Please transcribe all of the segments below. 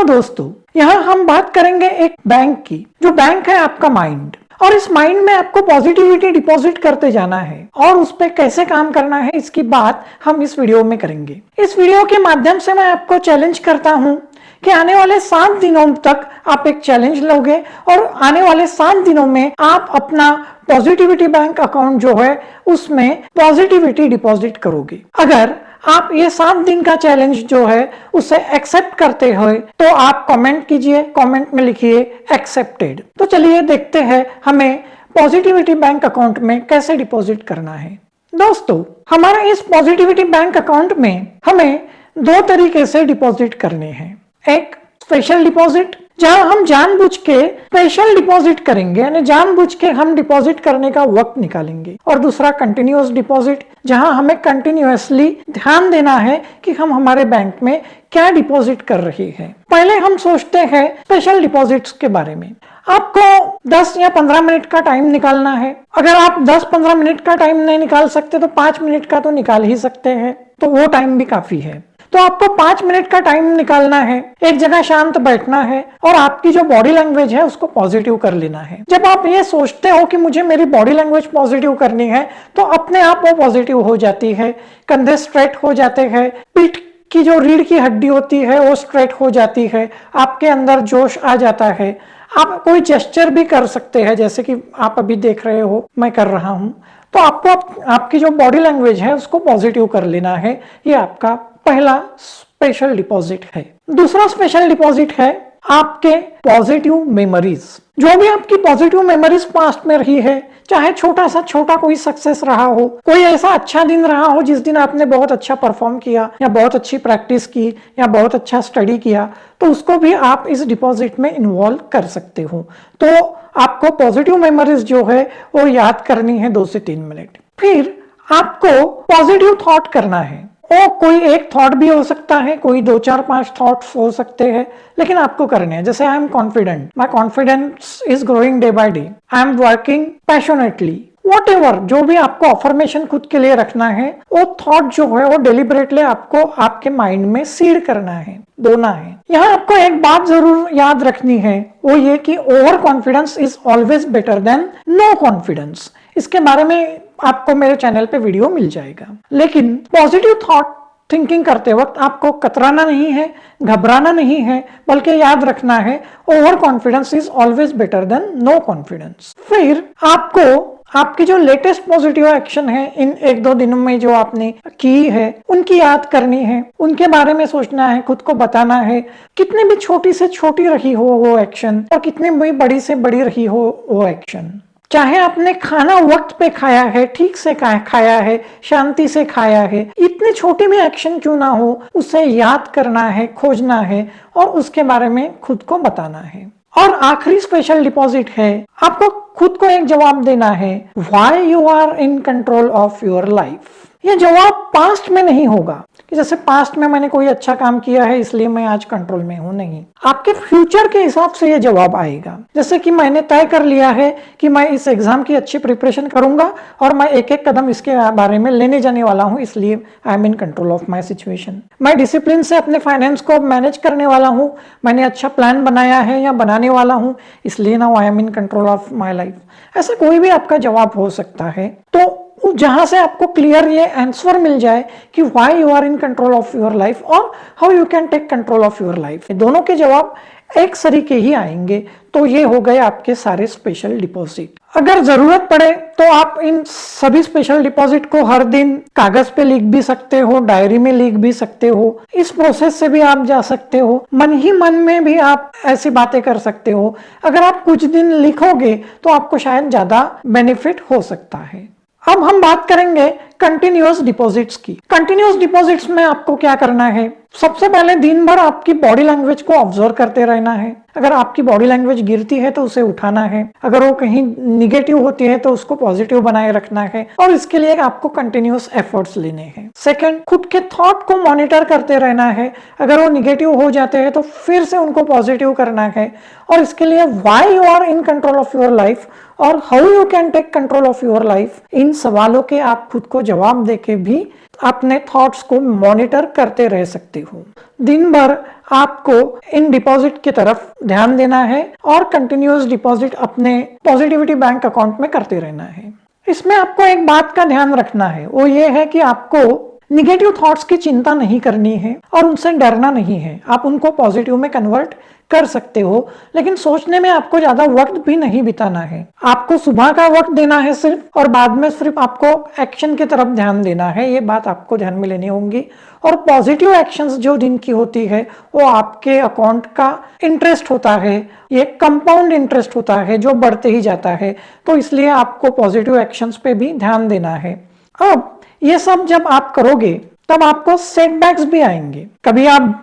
दोस्तों, यहाँ हम बात करेंगे एक बैंक की। जो बैंक है आपका माइंड, और इस माइंड में आपको पॉजिटिविटी डिपॉजिट करते जाना है और उस पर कैसे काम करना है इसकी बात हम इस वीडियो में करेंगे। इस वीडियो के माध्यम से मैं आपको चैलेंज करता हूं कि आने वाले 7 दिनों तक आप एक चैलेंज लोगे और आने वाले 7 दिनों में आप अपना पॉजिटिविटी बैंक अकाउंट जो है उसमें पॉजिटिविटी डिपॉजिट करोगे। अगर आप ये 7 दिन का चैलेंज जो है उसे एक्सेप्ट करते हो तो आप कमेंट कीजिए, कमेंट में लिखिए एक्सेप्टेड। तो चलिए देखते हैं हमें पॉजिटिविटी बैंक अकाउंट में कैसे डिपॉजिट करना है। दोस्तों, हमारे इस पॉजिटिविटी बैंक अकाउंट में हमें 2 तरीके से डिपॉजिट करने हैं। एक स्पेशल डिपॉजिट, जहां हम जानबूझ के स्पेशल डिपॉजिट करेंगे, यानी जानबूझ के हम डिपॉजिट करने का वक्त निकालेंगे। और दूसरा कंटिन्यूअस डिपॉजिट, जहां हमें कंटिन्यूअसली ध्यान देना है कि हम हमारे बैंक में क्या डिपॉजिट कर रहे हैं। पहले हम सोचते हैं स्पेशल डिपॉजिट्स के बारे में। आपको 10 या 15 मिनट का टाइम निकालना है। अगर आप 10-15 मिनट का टाइम नहीं निकाल सकते तो 5 मिनट का तो निकाल ही सकते हैं, तो वो टाइम भी काफी है। तो आपको 5 मिनट का टाइम निकालना है, एक जगह शांत बैठना है और आपकी जो बॉडी लैंग्वेज है उसको पॉजिटिव कर लेना है। जब आप ये सोचते हो कि मुझे मेरी बॉडी लैंग्वेज पॉजिटिव करनी है तो अपने आप वो पॉजिटिव हो जाती है। कंधे स्ट्रेट हो जाते हैं, पीठ की जो रीढ़ की हड्डी होती है वो स्ट्रेट हो जाती है, आपके अंदर जोश आ जाता है। आप कोई जेस्चर भी कर सकते हैं, जैसे कि आप अभी देख रहे हो मैं कर रहा हूं। तो आपको आपकी जो बॉडी लैंग्वेज है उसको पॉजिटिव कर लेना है। ये आपका पहला स्पेशल डिपॉजिट है। दूसरा स्पेशल डिपॉजिट है आपके पॉजिटिव मेमोरीज। जो भी आपकी पॉजिटिव मेमोरीज पास्ट में रही है, चाहे छोटा कोई सक्सेस रहा हो, कोई ऐसा अच्छा दिन रहा हो जिस दिन आपने बहुत अच्छा परफॉर्म किया या बहुत अच्छी प्रैक्टिस की या बहुत अच्छा स्टडी किया, तो उसको भी आप इस डिपॉजिट में इन्वॉल्व कर सकते हो। तो आपको पॉजिटिव मेमोरीज जो है वो याद करनी है 2 से 3 मिनट। फिर आपको पॉजिटिव थॉट करना है। वो कोई एक थॉट भी हो सकता है, कोई 2, 4, 5 थॉट्स हो सकते हैं, लेकिन आपको करने हैं। जैसे I am confident, my confidence is growing day by day, I am working passionately, whatever जो भी आपको अफर्मेशन खुद के लिए रखना है, वो थॉट जो है वो डेलिबरेटली आपको आपके माइंड में सीड करना है, बोना है। यहाँ आपको एक बात जरूर याद रखनी है, वो ये कि over confidence is always better than no confidence. इसके बारे में आपको मेरे चैनल पे वीडियो मिल जाएगा। लेकिन पॉजिटिव थॉट थिंकिंग करते वक्त आपको कतराना नहीं है, घबराना नहीं है, बल्कि याद रखना है over confidence is always better than no confidence. फिर आपको आपकी जो लेटेस्ट पॉजिटिव एक्शन है इन 1-2 दिनों में जो आपने की है उनकी याद करनी है, उनके बारे में सोचना है, खुद को बताना है। कितनी भी छोटी से छोटी रही हो वो एक्शन और कितनी भी बड़ी से बड़ी रही हो वो एक्शन, चाहे आपने खाना वक्त पे खाया है, ठीक से खाया है, शांति से खाया है, इतनी छोटी भी एक्शन क्यों ना हो, उसे याद करना है, खोजना है और उसके बारे में खुद को बताना है। और आखिरी स्पेशल डिपॉजिट है, आपको खुद को एक जवाब देना है, why you are in control of your life. ये जवाब पास्ट में नहीं होगा कि जैसे पास्ट में मैंने कोई अच्छा काम किया है इसलिए मैं आज कंट्रोल में हूं, नहीं। आपके फ्यूचर के हिसाब से ये जवाब आएगा। जैसे कि मैंने तय कर लिया है कि मैं इस एग्जाम की अच्छी प्रिपरेशन करूंगा और मैं एक कदम इसके बारे में लेने जाने वाला हूं, इसलिए I am in control of my situation. मैं डिसिप्लिन से अपने फाइनेंस को मैनेज करने वाला हूं, मैंने अच्छा प्लान बनाया है या बनाने वाला हूं, इसलिए now I am in control of my life. ऐसा कोई भी आपका जवाब हो सकता है। तो जहां से आपको क्लियर ये आंसर मिल जाए कि why you are in control of your life और how you can take control of your life, दोनों के जवाब एक सरीके ही आएंगे। तो ये हो गए आपके सारे स्पेशल डिपॉजिट। अगर जरूरत पड़े तो आप इन सभी स्पेशल डिपॉजिट को हर दिन कागज पे लिख भी सकते हो, डायरी में लिख भी सकते हो। इस प्रोसेस से भी आप जा सकते हो, मन ही मन में भी आप ऐसी बातें कर सकते हो। अगर आप कुछ दिन लिखोगे तो आपको शायद ज्यादा बेनिफिट हो सकता है। अब हम बात करेंगे कंटिन्यूअस डिपॉजिट्स की। कंटिन्यूअस डिपॉजिट्स में आपको क्या करना है, सबसे पहले दिन भर आपकी बॉडी लैंग्वेज को ऑब्जर्व करते रहना है। अगर आपकी बॉडी लैंग्वेज गिरती है तो उसे उठाना है, अगर वो कहीं निगेटिव होती है तो उसको पॉजिटिव बनाए रखना है और इसके लिए आपको कंटिन्यूअस एफर्ट्स लेने हैं। सेकंड, खुद के थॉट को मॉनिटर करते रहना है। अगर वो निगेटिव हो जाते हैं तो फिर से उनको पॉजिटिव करना है और इसके लिए why you are in control of your life और how you can take control of your life, इन सवालों के आप खुद को जवाब देके भी अपने थॉट्स को मॉनिटर करते रह सकते हो। दिन भर आपको इन डिपॉजिट की तरफ ध्यान देना है और कंटिन्यूअस डिपॉजिट अपने पॉजिटिविटी बैंक अकाउंट में करते रहना है। इसमें आपको एक बात का ध्यान रखना है, वो ये है कि आपको निगेटिव थॉट्स की चिंता नहीं करनी है और उनसे डरना नहीं है। आप उनको पॉजिटिव में कन्वर्ट कर सकते हो, लेकिन सोचने में आपको ज्यादा वक्त भी नहीं बिताना है। आपको सुबह का वक्त देना है सिर्फ, और बाद में सिर्फ आपको एक्शन की तरफ ध्यान देना है। ये बात आपको ध्यान में लेनी होगी। और पॉजिटिव एक्शंस जो दिन की होती है वो आपके अकाउंट का इंटरेस्ट होता है, ये कंपाउंड इंटरेस्ट होता है जो बढ़ते ही जाता है। तो इसलिए आपको पॉजिटिव एक्शंस पे भी ध्यान देना है। अब ये सब जब आप करोगे तब आपको सेटबैक्स भी आएंगे। कभी आप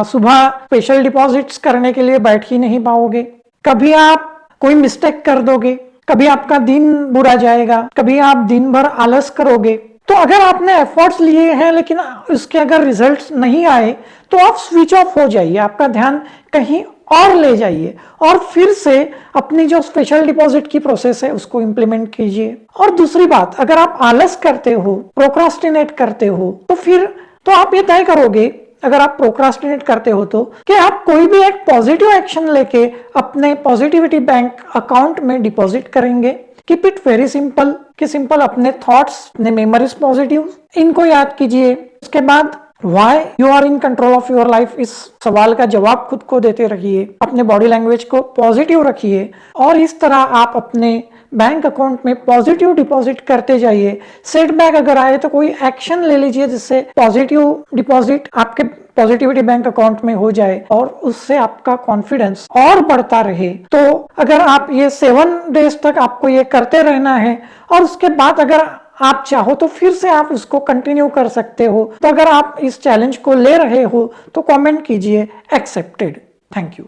सुबह स्पेशल डिपॉजिट्स करने के लिए बैठ ही नहीं पाओगे, कभी आप कोई मिस्टेक कर दोगे, कभी आपका दिन बुरा जाएगा, कभी आप दिन भर आलस करोगे। तो अगर आपने एफर्ट्स लिए हैं लेकिन उसके अगर रिजल्ट्स नहीं आए तो आप स्विच ऑफ हो जाइए, आपका ध्यान कहीं और ले जाइए और फिर से अपनी जो स्पेशल डिपॉजिट की प्रोसेस है उसको इंप्लीमेंट कीजिए। और दूसरी बात, अगर आप आलस करते हो, प्रोक्रास्टिनेट करते हो, तो फिर तो आप ये तय करोगे, अगर आप प्रोक्रास्टिनेट करते हो तो, कि आप कोई भी एक पॉजिटिव एक्शन लेके अपने पॉजिटिविटी बैंक अकाउंट में डिपॉजिट करेंगे। कीप इट वेरी सिंपल कि सिंपल अपने थॉट्स, अपने मेमोरीज पॉजिटिव, इनको याद कीजिए। उसके बाद why you are in control of your life, इस सवाल का जवाब खुद को देते रहिए, अपने बॉडी लैंग्वेज को पॉजिटिव रखिए और इस तरह आप अपने बैंक अकाउंट में पॉजिटिव डिपॉजिट करते जाइए। सेटबैक अगर आए तो कोई एक्शन ले लीजिए जिससे पॉजिटिव डिपॉजिट आपके पॉजिटिविटी बैंक अकाउंट में हो जाए और उससे आपका कॉन्फिडेंस और बढ़ता रहे। तो अगर आप ये 7 डेज तक आपको ये करते रहना है और उसके बाद अगर आप चाहो तो फिर से आप उसको कंटिन्यू कर सकते हो। तो अगर आप इस चैलेंज को ले रहे हो तो कमेंट कीजिए एक्सेप्टेड। Thank you.